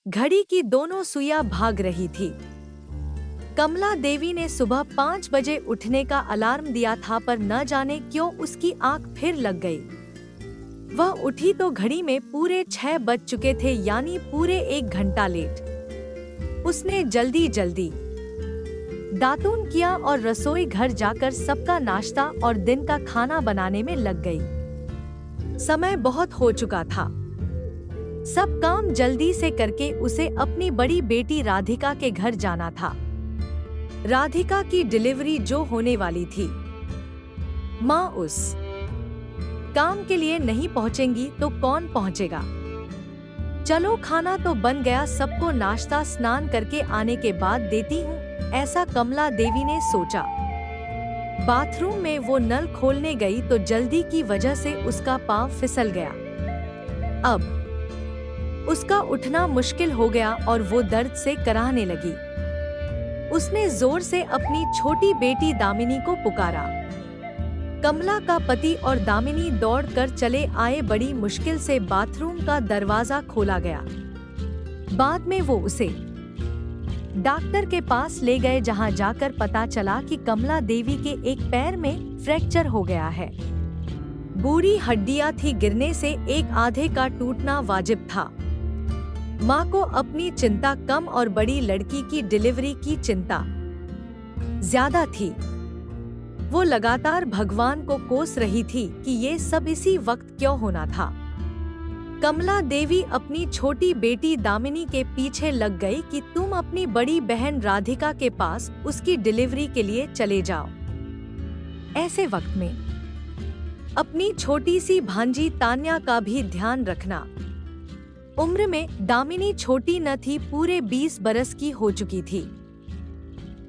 घड़ी की दोनों सुइयां भाग रही थी। कमला देवी ने सुबह 5 बजे उठने का अलार्म दिया था, पर न जाने क्यों उसकी आंख फिर लग गई। वह उठी तो घड़ी में पूरे 6 बज चुके थे, यानी पूरे 1 घंटा लेट। उसने जल्दी जल्दी दातून किया और रसोई घर जाकर सबका नाश्ता और दिन का खाना बनाने में लग गई। समय बहुत हो चुका था। सब काम जल्दी से करके उसे अपनी बड़ी बेटी राधिका के घर जाना था। राधिका की डिलीवरी जो होने वाली थी। माँ उस काम के लिए नहीं पहुंचेंगी तो कौन पहुंचेगा। चलो खाना तो बन गया, सबको नाश्ता स्नान करके आने के बाद देती हूँ, ऐसा कमला देवी ने सोचा। बाथरूम में वो नल खोलने गई तो जल्दी की वजह से उसका पांव फिसल गया। अब उसका उठना मुश्किल हो गया और वो दर्द से कराहने लगी। उसने जोर से अपनी छोटी बेटी दामिनी को पुकारा। कमला का पति और दामिनी दौड़कर चले आए। बड़ी मुश्किल से बाथरूम का दरवाजा खोला गया। बाद में वो उसे डॉक्टर के पास ले गए, जहां जाकर पता चला कि कमला देवी के एक पैर में फ्रैक्चर हो गया है। बुरी हड्डियां थी, गिरने से एक आधे का टूटना वाजिब था। माँ को अपनी चिंता कम और बड़ी लड़की की डिलीवरी की चिंता ज्यादा थी। वो लगातार भगवान को कोस रही थी कि ये सब इसी वक्त क्यों होना था। कमला देवी अपनी छोटी बेटी दामिनी के पीछे लग गई कि तुम अपनी बड़ी बहन राधिका के पास उसकी डिलीवरी के लिए चले जाओ। ऐसे वक्त में अपनी छोटी सी भांजी तान्या का भी ध्यान रखना। उम्र में दामिनी छोटी न थी, पूरे 20 बरस की हो चुकी थी।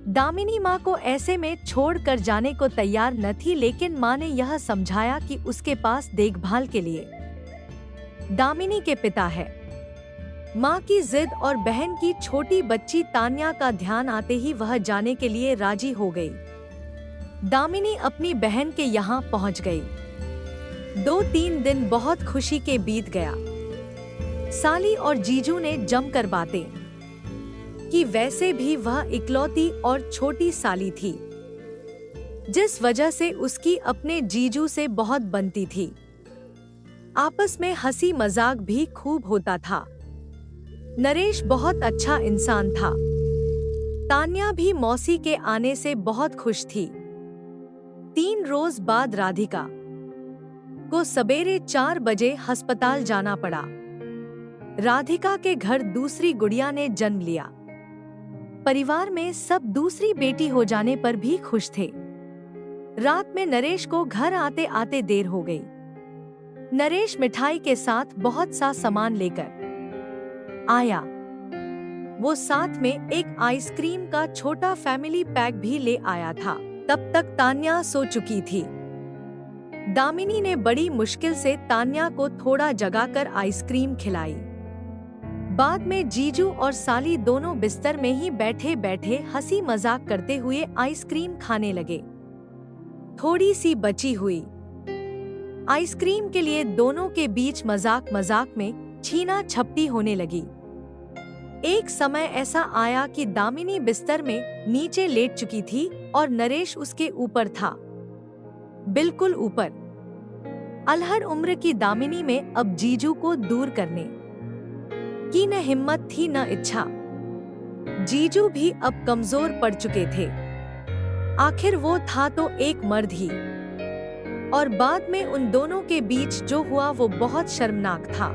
दामिनी माँ को ऐसे में छोड़कर जाने को तैयार न थी, लेकिन माँ ने यह समझाया कि उसके पास देखभाल के लिए दामिनी के पिता है। माँ की जिद और बहन की छोटी बच्ची तान्या का ध्यान आते ही वह जाने के लिए राजी हो गई। दामिनी अपनी बहन के यहाँ पहुँच गई। 2-3 दिन बहुत खुशी के बीत गया। साली और जीजू ने जमकर बातें कि वैसे भी वह इकलौती और छोटी साली थी, जिस वजह से उसकी अपने जीजू से बहुत बनती थी। आपस में हंसी मजाक भी खूब होता था। नरेश बहुत अच्छा इंसान था। तान्या भी मौसी के आने से बहुत खुश थी। 3 रोज बाद राधिका को सवेरे 4 बजे अस्पताल जाना पड़ा। राधिका के घर दूसरी गुड़िया ने जन्म लिया। परिवार में सब दूसरी बेटी हो जाने पर भी खुश थे। रात में नरेश को घर आते आते देर हो गई। नरेश मिठाई के साथ बहुत सा सामान लेकर आया। वो साथ में एक आइसक्रीम का छोटा फैमिली पैक भी ले आया था। तब तक तान्या सो चुकी थी। दामिनी ने बड़ी मुश्किल से तान्या को थोड़ा जगाकर आइसक्रीम खिलाई। बाद में जीजू और साली दोनों बिस्तर में ही बैठे बैठे हंसी मजाक करते हुए आइसक्रीम खाने लगे। थोड़ी सी बची हुई आइसक्रीम के लिए दोनों के बीच मजाक मजाक में छीना झपटी होने लगी। एक समय ऐसा आया कि दामिनी बिस्तर में नीचे लेट चुकी थी और नरेश उसके ऊपर था, बिल्कुल ऊपर। अलहर उम्र की दामिनी में अब जीजू को दूर करने की न हिम्मत थी न इच्छा। जीजू भी अब कमजोर पड़ चुके थे। आखिर वो था तो एक मर्द ही। और बाद में उन दोनों के बीच जो हुआ वो बहुत शर्मनाक था।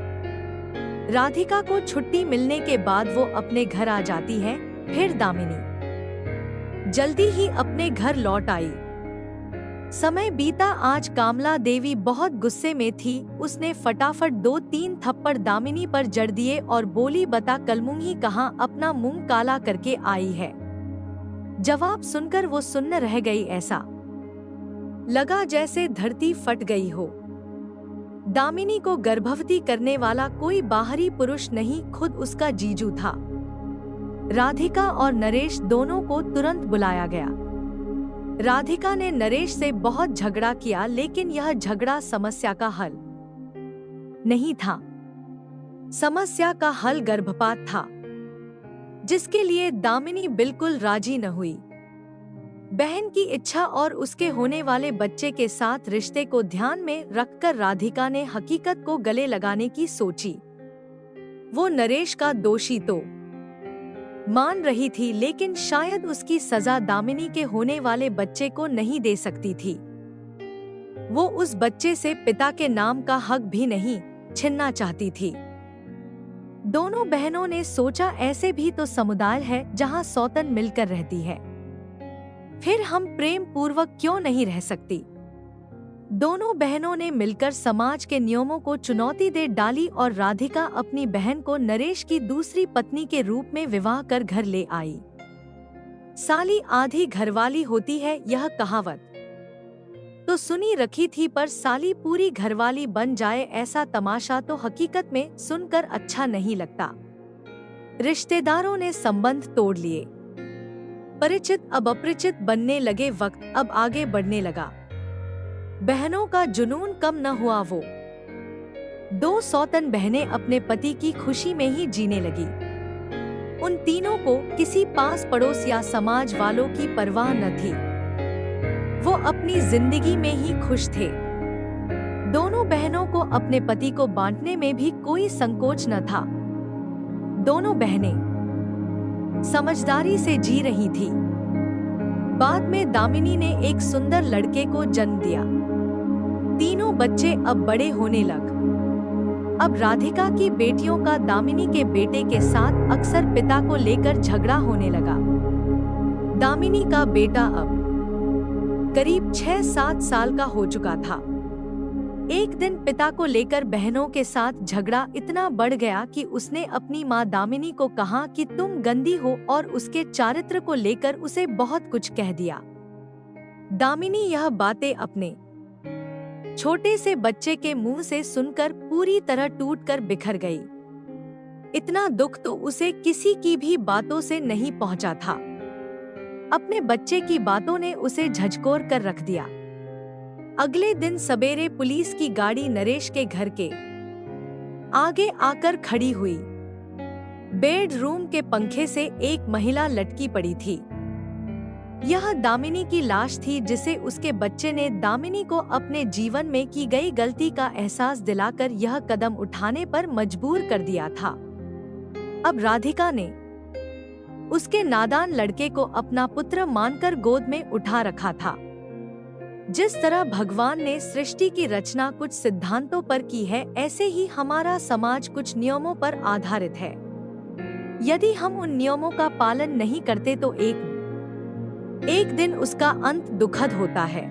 राधिका को छुट्टी मिलने के बाद वो अपने घर आ जाती है। फिर दामिनी जल्दी ही अपने घर लौट आई। समय बीता। आज कामला देवी बहुत गुस्से में थी। उसने फटाफट 2-3 थप्पड़ दामिनी पर जड़ दिए और बोली, बता कलमुंगी कहाँ अपना मुंह काला करके आई है। जवाब सुनकर वो सुन्न रह गई। ऐसा लगा जैसे धरती फट गई हो। दामिनी को गर्भवती करने वाला कोई बाहरी पुरुष नहीं, खुद उसका जीजू था। राधिका और नरेश दोनों को तुरंत बुलाया गया। राधिका ने नरेश से बहुत झगड़ा किया, लेकिन यह झगड़ा समस्या का हल नहीं था। समस्या का हल गर्भपात था, जिसके लिए दामिनी बिल्कुल राजी न हुई। बहन की इच्छा और उसके होने वाले बच्चे के साथ रिश्ते को ध्यान में रखकर राधिका ने हकीकत को गले लगाने की सोची। वो नरेश का दोषी तो मान रही थी, लेकिन शायद उसकी सजा दामिनी के होने वाले बच्चे को नहीं दे सकती थी। वो उस बच्चे से पिता के नाम का हक भी नहीं छीनना चाहती थी। दोनों बहनों ने सोचा, ऐसे भी तो समुदाय है जहां सौतन मिलकर रहती है, फिर हम प्रेम पूर्वक क्यों नहीं रह सकती। दोनों बहनों ने मिलकर समाज के नियमों को चुनौती दे डाली और राधिका अपनी बहन को नरेश की दूसरी पत्नी के रूप में विवाह कर घर ले आई। साली आधी घरवाली होती है, यह कहावत तो सुनी रखी थी, पर साली पूरी घरवाली बन जाए ऐसा तमाशा तो हकीकत में सुनकर अच्छा नहीं लगता। रिश्तेदारों ने संबंध तोड़ लिए, परिचित अब अपरिचित बनने लगे, वक्त अब आगे बढ़ने लगा। बहनों का जुनून कम न हुआ। वो दो सौतन बहनें अपने पति की खुशी में ही जीने लगी। उन तीनों को किसी पास पड़ोस या समाज वालों की परवाह न थी। वो अपनी जिंदगी में ही खुश थे। दोनों बहनों को अपने पति को बांटने में भी कोई संकोच न था। दोनों बहनें समझदारी से जी रही थी। बाद में दामिनी ने एक सुंदर लड़के को जन्म दिया। तीनों बच्चे अब बड़े होने लग। अब राधिका की बेटियों का दामिनी के बेटे के साथ अक्सर पिता को लेकर झगड़ा होने लगा। दामिनी का बेटा अब करीब 6-7 साल का हो चुका था। एक दिन पिता को लेकर बहनों के साथ झगड़ा इतना बढ़ गया कि उसने अपनी मां दामिनी को कहा कि तुम गंदी हो, और उसके चारित्र को लेकर उसे बहुत कुछ कह दिया। दामिनी यह बातें अपने छोटे से बच्चे के मुंह से सुनकर पूरी तरह टूटकर बिखर गई। इतना दुख तो उसे किसी की भी बातों से नहीं पहुंचा था। अपने बच्चे की बातों ने उसे झकझोर कर रख दिया। अगले दिन सवेरे पुलिस की गाड़ी नरेश के घर के आगे आकर खड़ी हुई। बेडरूम के पंखे से एक महिला लटकी पड़ी थी। यह दामिनी की लाश थी, जिसे उसके बच्चे ने दामिनी को अपने जीवन में की गई गलती का एहसास दिलाकर यह कदम उठाने पर मजबूर कर दिया था। अब राधिका ने उसके नादान लड़के को अपना पुत्र मानकर गोद में उठा रखा था। जिस तरह भगवान ने सृष्टि की रचना कुछ सिद्धांतों पर की है, ऐसे ही हमारा समाज कुछ नियमों पर आधारित है। यदि हम उन नियमों का पालन नहीं करते तो एक दिन उसका अंत दुखद होता है।